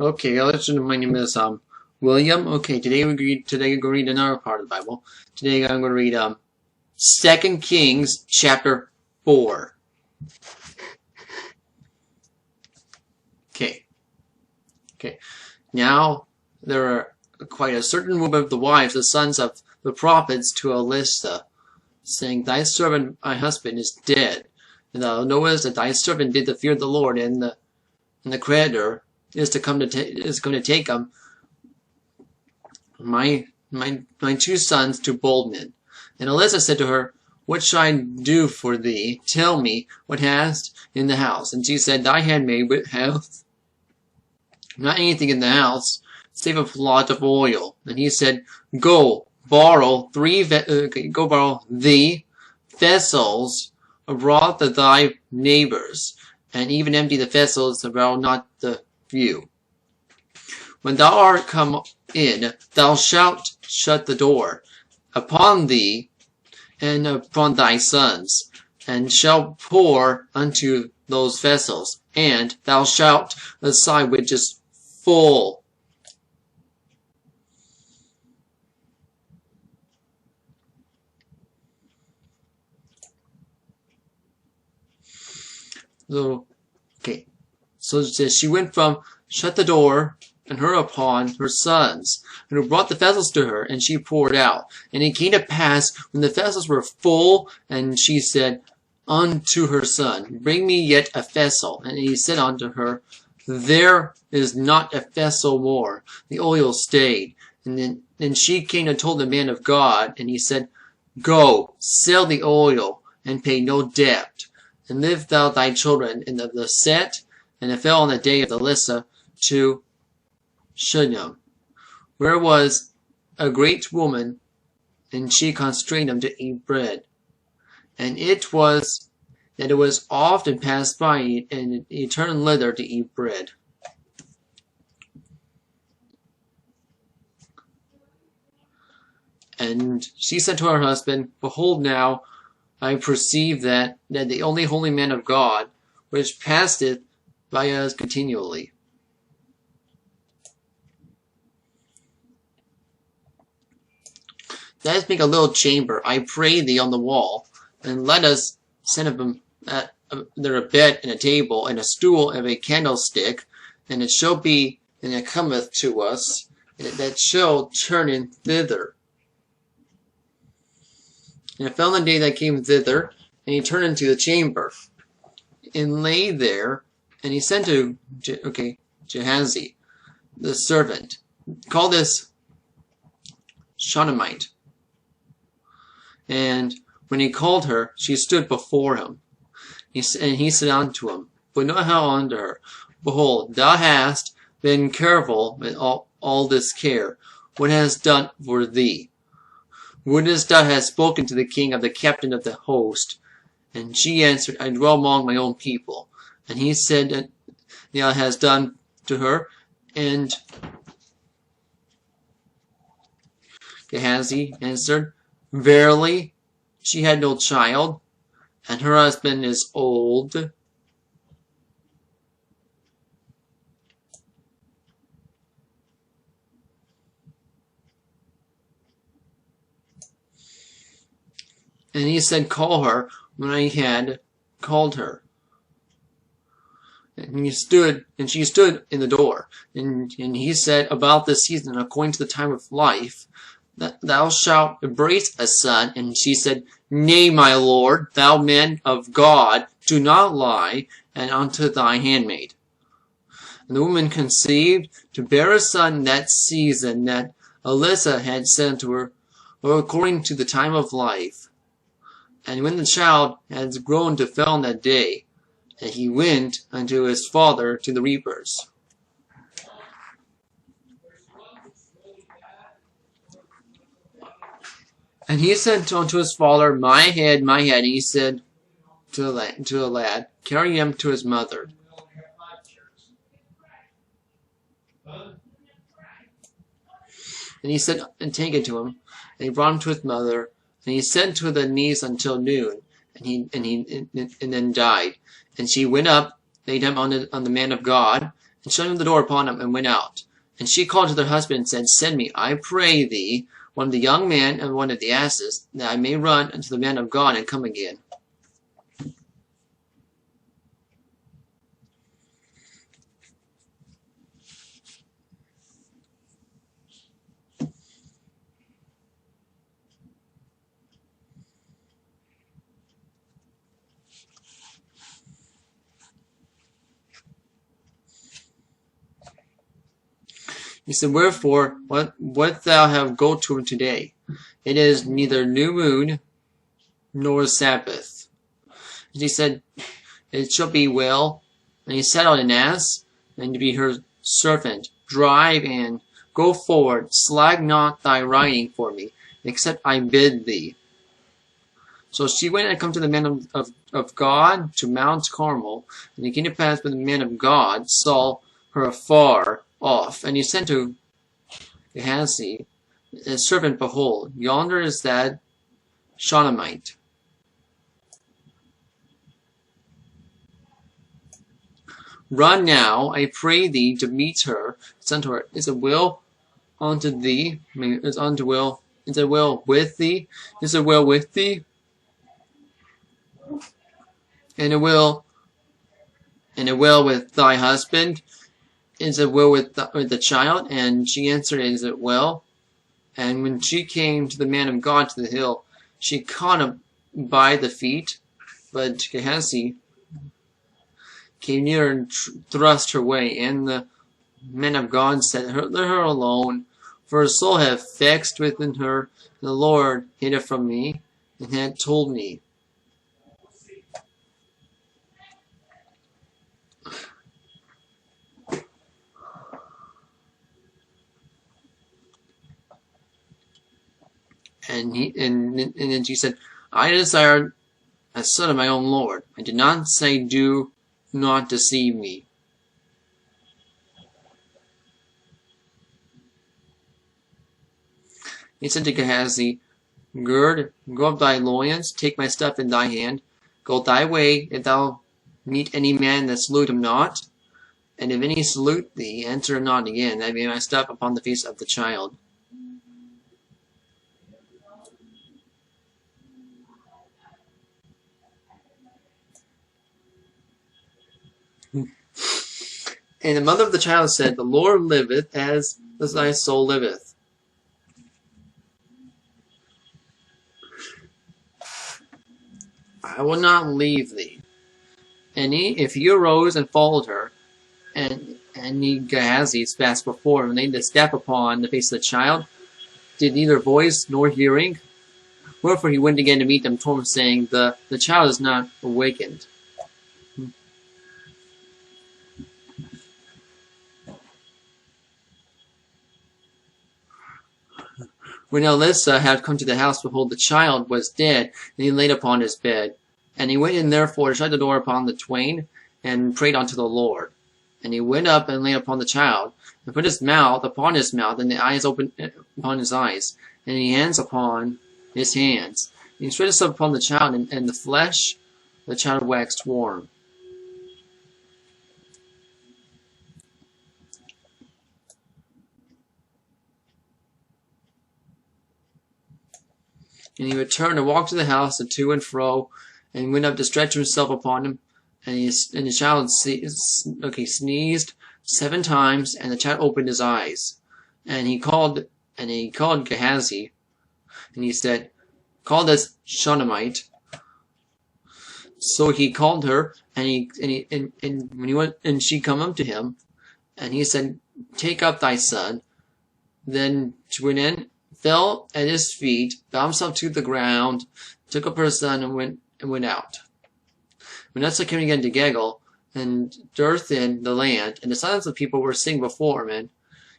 Okay, listen. My name is William. Okay, today we're going to read another part of the Bible. Today I'm going to read 2 Kings chapter 4. Okay. Now there are quite a certain woman of the wives, the sons of the prophets, to Elisha, saying, Thy servant, my husband, is dead, and thou knowest that thy servant did the fear of the Lord, and the creditor is going to take him, my two sons, to Boldman. And Elisha said to her, What shall I do for thee? Tell me what hast in the house. And she said, Thy handmaid hath not anything in the house, save a lot of oil. And he said, Go borrow thee vessels abroad of thy neighbors, and even empty the vessels about not the few. When thou art come in, thou shalt shut the door upon thee and upon thy sons, and shalt pour unto those vessels, and thou shalt aside which is full. So she went from shut the door and her upon her sons, and who brought the vessels to her, and she poured out. And it came to pass, when the vessels were full, and she said unto her son, Bring me yet a vessel. And he said unto her, There is not a vessel more. The oil stayed. And then she came and told the man of God, and he said, Go, sell the oil, and pay no debt, and live thou thy children in the set. And it fell on the day of Elisha to Shunem, where was a great woman, and she constrained him to eat bread. And it was that it was often passed by, and he turned thither to eat bread. And she said to her husband, Behold, now I perceive that the only holy man of God, which passeth by us continually. Let us make a little chamber, I pray thee, on the wall, and let us set up there a bed and a table and a stool and a candlestick, and it shall be, and it cometh to us, that shall turn in thither. And it fell on the day that came thither, and he turned into the chamber, and lay there, and he sent to Gehazi, the servant, call this Shunammite. And when he called her, she stood before him. And he said unto him, But know how unto her, Behold, thou hast been careful in all this care. What hast done for thee? Wouldest thou have spoken to the king of the captain of the host? And she answered, I dwell among my own people. And he said, Thou hast done to her. And Gehazi answered, Verily, she had no child, and her husband is old. And he said, Call her. When I had called her, and she stood in the door. And he said, About this season, according to the time of life, that thou shalt embrace a son. And she said, Nay, my lord, thou man of God, do not lie, and unto thy handmaid. And the woman conceived to bear a son that season that Elisha had sent to her, according to the time of life. And when the child had grown to fell on that day, and he went unto his father to the reapers. And he said unto his father, My head, my head. And he said to the lad, Carry him to his mother. And he said, and take it to him. And he brought him to his mother. And he sat to the knees until noon, and then died. And she went up, laid him on the man of God, and shut the door upon him, and went out. And she called to her husband, and said, Send me, I pray thee, one of the young men and one of the asses, that I may run unto the man of God, and come again. He said, Wherefore, what thou have go to him today? It is neither new moon nor Sabbath. And he said, It shall be well. And he set out an ass, and to be her servant. Drive and go forward. Slag not thy riding for me, except I bid thee. So she went and come to the man of God to Mount Carmel. And it came to pass when the man of God saw her afar off, and he said to Gehazi, his servant, Behold, yonder is that Shunammite. Run now, I pray thee, to meet her. It's unto her. Is it will unto thee? Is it will with thee? Is it will with thee? And it will with thy husband? Is it well with the child? And she answered, Is it well? And when she came to the man of God to the hill, she caught him by the feet. But Gehazi came near and thrust her away. And the man of God said, Let her alone, for her soul hath vexed within her. And the Lord hid it from me, and had told me. And then she said, I desired a son of my own Lord. I did not say, Do not deceive me. He said to Gehazi, Gird, go up thy loins, take my stuff in thy hand, go thy way, if thou meet any man that salute him not, and if any salute thee, answer him not again, that I may my stuff upon the face of the child. And the mother of the child said, The Lord liveth, as thy soul liveth. I will not leave thee. And if he arose and followed her, and Gehazi passed before him, and laid the staff upon the face of the child, did neither voice nor hearing. Wherefore he went again to meet them, told him, saying, The child is not awakened. When Elisha had come to the house, behold, the child was dead, and he laid upon his bed. And he went in therefore to shut the door upon the twain, and prayed unto the Lord. And he went up and lay upon the child, and put his mouth upon his mouth, and the eyes opened upon his eyes, and the hands upon his hands. And he spread himself upon the child, and the flesh of the child waxed warm. And he returned and walked to the house, and to and fro, and went up to stretch himself upon him. And the child sneezed 7 times, and the child opened his eyes. And he called Gehazi, and he said, Call this Shunammite. So he called her, and when he went, and she come up to him, and he said, Take up thy son. Then she went in, fell at his feet, bowed himself to the ground, took up her son, and went out. When Uzzah came again to Gilgal, and durst in the land, and the sons of the people were sitting before him, and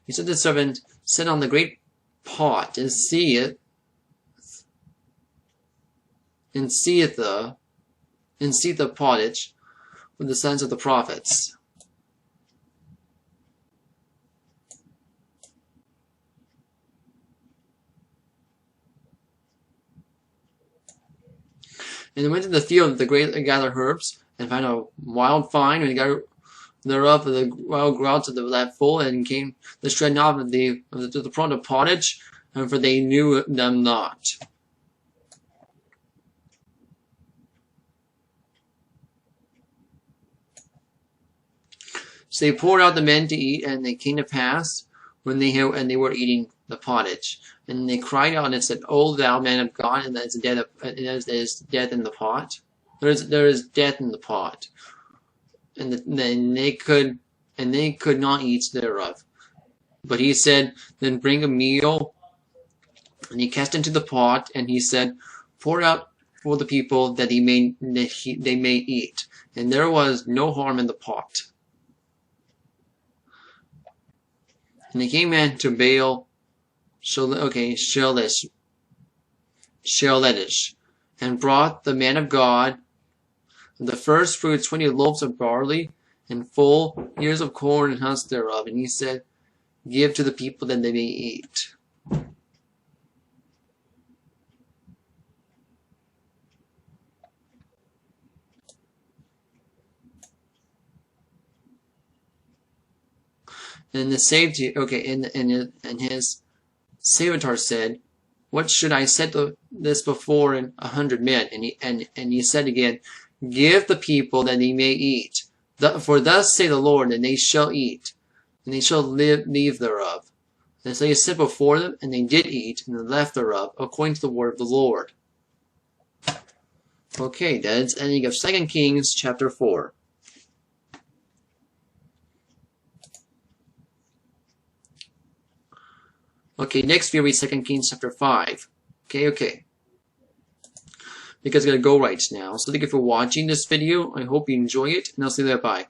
he said to the servant, Sit on the great pot, and seeth the pottage with the sons of the prophets. And he went to the field of the great gather herbs, and found a wild vine, and he gathered thereof of the wild grouse of the lap full, and came the shred not of the front of pottage, and for they knew them not. So they poured out the men to eat, and they came to pass when they were eating the pottage, and they cried out and said, "O thou man of God, and there is death in the pot. There is death in the pot." And then they could not eat thereof. But he said, "Then bring a meal." And he cast into the pot, and he said, "Pour out for the people that they may eat." And there was no harm in the pot. And they came in to Baal Shalish, and brought the man of God the first fruits 20 loaves of barley, and full ears of corn and husks thereof. And he said, "Give to the people that they may eat." And his servitor said, "What should I set this before 100 men?" And he said again, "Give the people that they may eat. For thus say the Lord, and they shall eat, and they shall leave thereof." And so he set before them, and they did eat, and they left thereof, according to the word of the Lord. Okay, that's the ending of 2 Kings chapter 4. Okay, next we'll read 2 Kings chapter 5. Okay. Because I'm going to go right now. So thank you for watching this video. I hope you enjoy it, and I'll see you there. Bye.